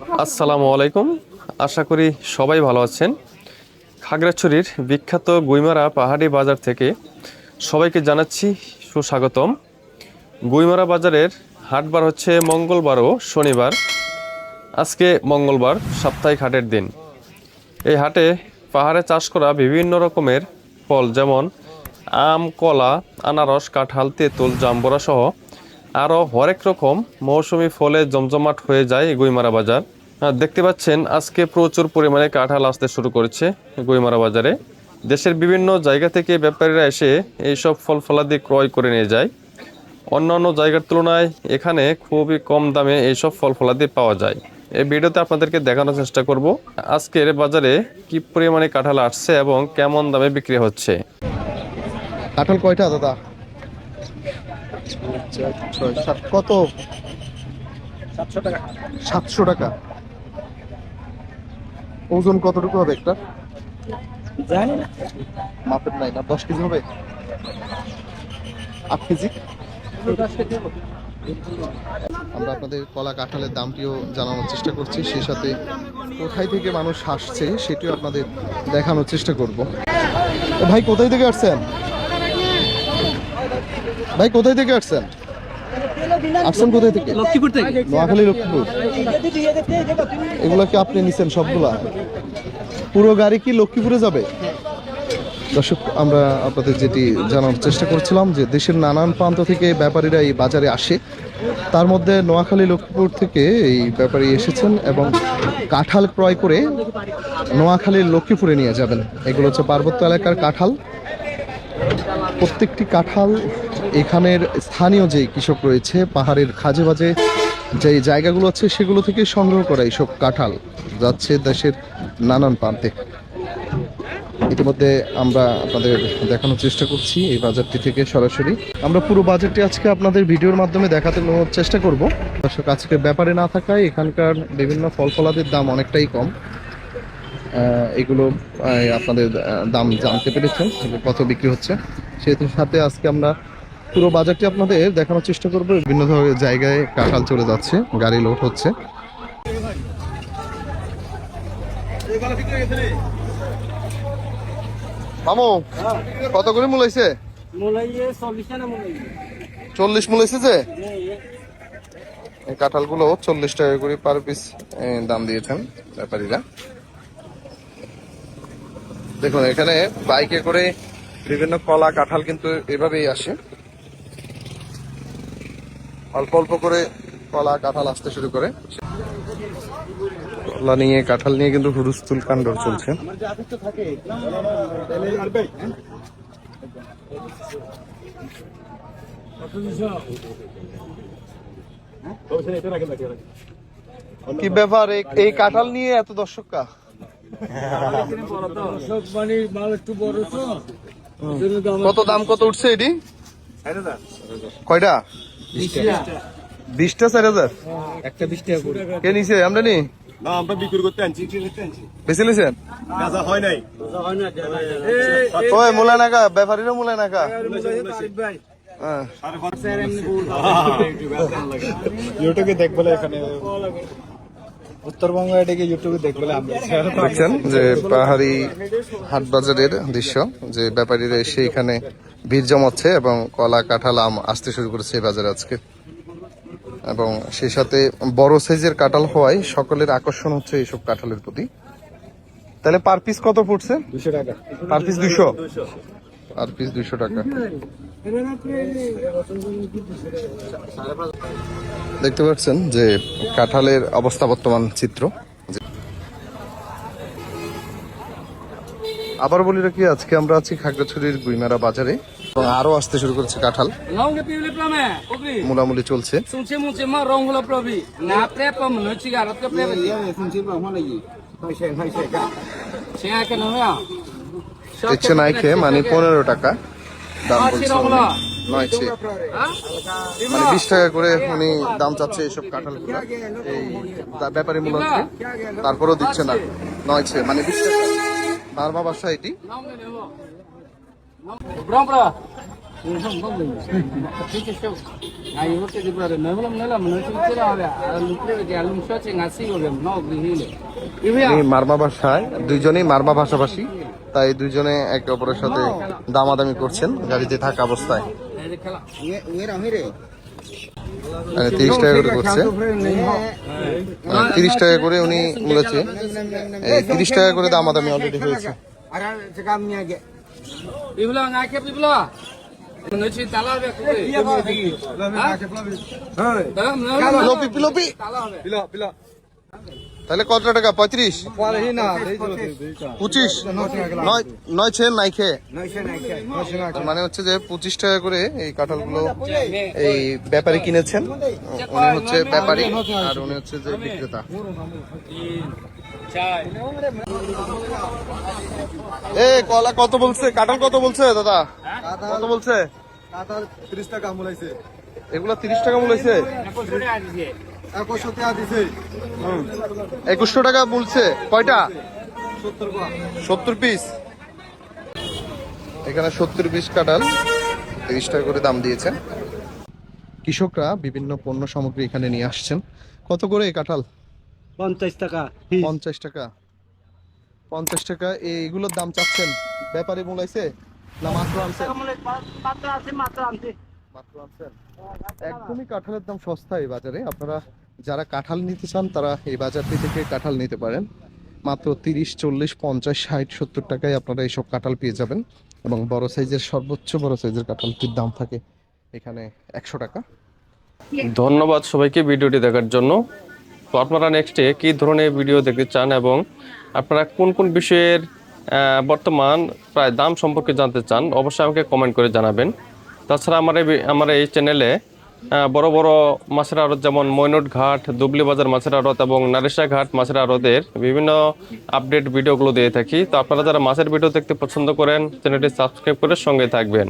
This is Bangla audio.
আসসালামু আলাইকুম। আশা করি সবাই ভালো আছেন। খাগড়াছড়ির বিখ্যাত গুইমারা পাহাড়ি বাজার থেকে সবাইকে জানাচ্ছি সুস্বাগতম। গুইমারা বাজারের হাটবার হচ্ছে মঙ্গলবার ও শনিবার। আজকে মঙ্গলবার, সাপ্তাহিক হাটের দিন। এই হাটে পাহাড়ে চাষ করা বিভিন্ন রকমের ফল যেমন আম, কলা, আনারস, কাঁঠাল, তেঁতুল, জাম্বুরা সহ আরও হরেক রকম মৌসুমি ফলে জমজমাট হয়ে যায় গুইমারা বাজার। দেখতে পাচ্ছেন আজকে প্রচুর পরিমাণে কাঁঠাল আসতে শুরু করেছে গুইমারা বাজারে। দেশের বিভিন্ন জায়গা থেকে ব্যাপারীরা এসে এইসব ফল ফলাদি ক্রয় করে নিয়ে যায়। অন্যান্য জায়গার তুলনায় এখানে খুবই কম দামে এইসব ফল ফলাদি পাওয়া যায়। এই ভিডিওতে আপনাদেরকে দেখানোর চেষ্টা করব আজকের বাজারে কি পরিমাণে কাঁঠাল আসছে এবং কেমন দামে বিক্রি হচ্ছে। কাঁঠাল কয়টা দাদা? কত? 700 টাকা। ওজন কতটুকু হবে একটা? জানি না, মাপের নাই না। 10 কেজি হবে? 8 কেজি? আমরা আপনাদের কলা কাঁঠালের দামটিও জানানোর চেষ্টা করছি, সেই সাথে কোথায় থেকে মানুষ আসছে সেটিও আপনাদের দেখানোর চেষ্টা করব। ভাই কোথায় থেকে আসছেন? ভাই কোথায় থেকে আসছেন? আসছেন কোথায় থেকে? লক্ষ্মীপুর থেকে। নোয়াখালী, লক্ষ্মীপুর। এগুলা কি আপনি নিছেন সবগুলা? পুরো গাড়ি কি লক্ষ্মীপুরে যাবে? দর্শক, আমরা আপনাদের যেটি জানানোর চেষ্টা করছিলাম যে দেশের নানান প্রান্ত থেকে ব্যাপারীরা এই বাজারে আসে। তার মধ্যে নোয়াখালী, লক্ষ্মীপুর থেকে এই ব্যাপারী এসেছেন এবং কাঁঠাল ক্রয় করে নোয়াখালীর লক্ষ্মীপুরে নিয়ে যাবেন। এগুলো হচ্ছে পার্বত্য এলাকার কাঁঠাল। প্রত্যেকটি কাঁঠাল এখানের স্থানীয় যে কৃষক রয়েছে, পাহাড়ের খাজে বাজে যে জায়গাগুলো আছে সেগুলো থেকে সংগ্রহ করা এইসব কাঁঠাল যাচ্ছে দেশের নানান প্রান্তে। ইতিমধ্যে আমরা আপনাদের দেখানোর চেষ্টা করছি এই বাজারটি থেকে সরাসরি। আমরা পুরো বাজারটি আজকে আপনাদের ভিডিওর মাধ্যমে দেখাতে চেষ্টা করব। দর্শক, আজকে ব্যাপারে না থাকায় এখানকার বিভিন্ন ফল ফলাদের দাম অনেকটাই কম। এগুলো আপনাদের দাম জানতে পেরেছেন কত বিক্রি হচ্ছে, সেই সাথে আজকে আমরা পুরো বাজারটি আপনাদের দেখানোর চেষ্টা করব। বিভিন্ন ধরনের জায়গায় কাঁঠাল চলে যাচ্ছে, গাড়ি লোড হচ্ছে। মামু, কত করে মূল হয়েছে? 40 মূল হয়েছে। যে এই কাঁঠালগুলো 40 টাকা করে পার পিস দাম দিয়েছেন ব্যাপারীরা। দেখুন, এখানে বাইকে করে বিভিন্ন কলা কাঁঠাল কিন্তু এভাবেই আসে। অল্প অল্প করে কলা কাঁঠাল আসতে শুরু করে। কলা নিয়ে, কাঁঠাল নিয়ে কিন্তু হুলস্থুল কাণ্ড চলছে। কি ব্যাপার এই কাঁঠাল নিয়ে এত দর্শক? কত দাম, কত উঠছে এটি? কয়টা? 20টা 4000? একটা 20 টাকা করে। কে নিছে? আমরা নি না, আমরা বিক্রি করতে আনছি। বেশি নিছেন? গাজা হয় নাই। ওই মূলা নাকা, ব্যাপারীরা মূলা নাকা। হ্যাঁ, ইউটিউবে দেখবলে এখানে উত্তরবঙ্গ এটাকে ইউটিউবে দেখবলে আমরা দেখছেন যে পাহাড়ি হাট বাজারের দৃশ্য, যে ব্যাপারীরা এসে এখানে ভিড় জমাচ্ছে এবং কলা কাঁঠাল আম আসতে শুরু করেছে এই বাজারে আজকে। এবং সেই সাথে বড় সাইজের কাঁঠাল হওয়ায় সকলের আকর্ষণ হচ্ছে এইসব কাঁঠালের প্রতি। তাহলে পার পিস কত পড়ছে? 200 টাকা পার পিস 200? পার পিস 200 টাকা। দেখতে পাচ্ছেন যে কাঁঠালের অবস্থা বর্তমান চিত্র। আবার বলি রাখি, আজকে আমরা আছি খাগড়াছড়ির গুইমারা বাজারে এবং আরো আসতে শুরু করেছে কাঁঠাল। মোলামুলি চলছে। দেখছেন আইখে মানে 15 টাকা দাম বলছে, নয়ছে মানে 20 টাকা করে উনি দাম চাচ্ছে এইসব কাঁঠালগুলো এই ব্যাপারী মূলত। তারপরেও দিচ্ছে না, নয়ছে মানে 20 টাকা। তার বাসা এটি। এই মারমা ভাষায় দুইজনেই মারমা ভাষাভাষী, তাই দুইজনে একে অপরের সাথে দামাদামি করছেন গাড়িতে থাকা অবস্থায়। 30 টাকা করে করছে, 30 টাকা করে উনি বলেছে, 30 টাকা করে দামাদামি অলরেডি হয়েছে। পিলপি পিলপি তাহলে কত টাকা? 35, 25, 9 ছেন নাই খেয়ে, মানে হচ্ছে যে 25 টাকা করে এই কাঁঠালগুলো এই ব্যাপারী কিনেছেন। উনি হচ্ছে ব্যাপারী আর উনি হচ্ছে যে বিক্রেতা। এ কলা কত বলছে? কাঁঠাল কত বলছে দাদা? কত বলছে? 30 টাকা মূলাইছে। এগুলো 30 টাকা বলেছে, 2100 টাকা দিছে। 2100 টাকা বলছে। কয়টা? 70 পিস। এখানে 70 পিস কাঁঠাল 30 টাকা করে দাম দিয়েছেন। কৃষকরা বিভিন্ন পণ্য সামগ্রী এখানে নিয়ে আসছেন। কত করে এই কাঁঠাল? 50 টাকা। 50 টাকা। 50 টাকা এইগুলোর দাম চাচ্ছেন? ব্যাপারী বলাইছে না মাত্র আনছেন? মাত্র আনছেন। একদমই কাঁঠালের দাম সস্তা এই বাজারে। আপনারা যারা কাঁঠাল নিতে চান তারা এই বাজারটি থেকে কাঁঠাল নিতে পারেন। মাত্র 30, 40, 50, 60, 70 টাকায় আপনারা এইসব কাঁঠাল পেয়ে যাবেন। এবং বড় সাইজের, সর্বোচ্চ বড় সাইজের কাঁঠালটির দাম থাকে এখানে 100 টাকা। ধন্যবাদ সবাইকে ভিডিওটি দেখার জন্য। তো আপনারা নেক্সটে কী ধরনের ভিডিও দেখতে চান এবং আপনারা কোন কোন বিষয়ের বর্তমান প্রায় দাম সম্পর্কে জানতে চান অবশ্যই আমাকে কমেন্ট করে জানাবেন। তাছাড়া আমার এই চ্যানেলে বড় বড় মাছের আড়ত যেমন মৈনট ঘাট, দুবলি বাজার মাছের আড়ত এবং নারিশা ঘাট মাছের আড়তের বিভিন্ন আপডেট ভিডিওগুলো দিয়ে থাকি। তো আপনারা যারা মাছের ভিডিও দেখতে পছন্দ করেন চ্যানেলটি সাবস্ক্রাইব করে সঙ্গে থাকবেন।